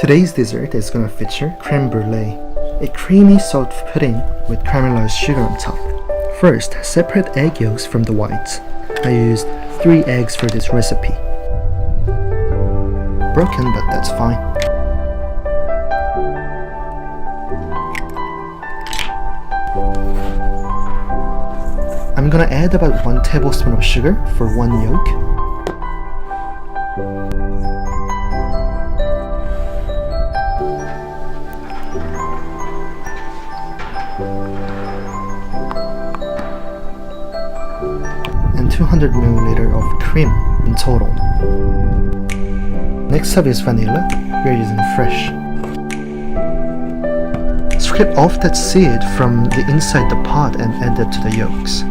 Today's dessert is going to feature creme brulee, a creamy salt pudding with caramelized sugar on top. First, separate egg yolks from the whites. I used 3 eggs for this recipe. Broken, but that's fine. I'm gonna add about 1 tablespoon of sugar for 1 yolk. And 200 milliliter of cream in total. Next up is vanilla. We're using fresh. Scrape off that seed from the inside the pot and add it to the yolks.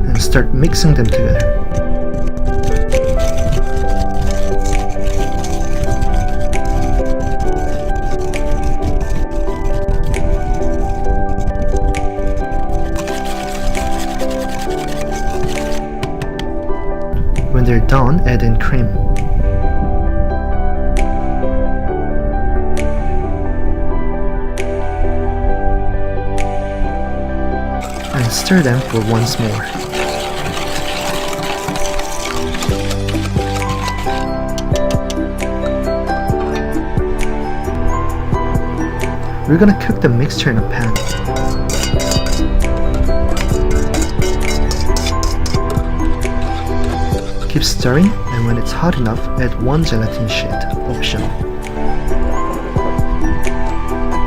And start mixing them together. When they're done, add in cream. And stir them for once more. We're gonna cook the mixture in a pan. Keep stirring, and when it's hot enough, add 1 gelatin sheet, optional.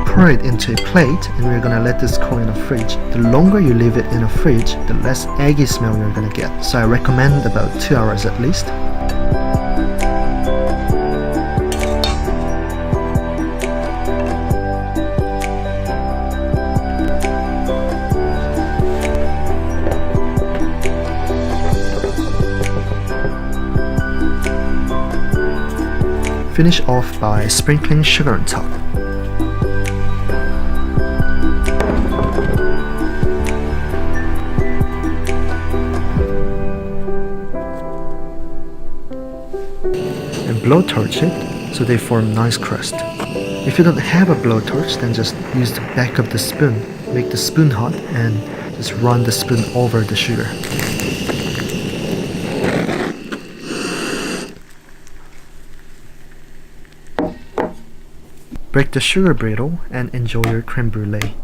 Pour it into a plate, and we're gonna let this cool in the fridge. The longer you leave it in the fridge, the less eggy smell you're gonna get. So I recommend about 2 hours at least. Finish off by sprinkling sugar on top. And blowtorch it so they form nice crust. If you don't have a blowtorch, then just use the back of the spoon. Make the spoon hot and just run the spoon over the sugar. Break the sugar brittle and enjoy your creme brulee.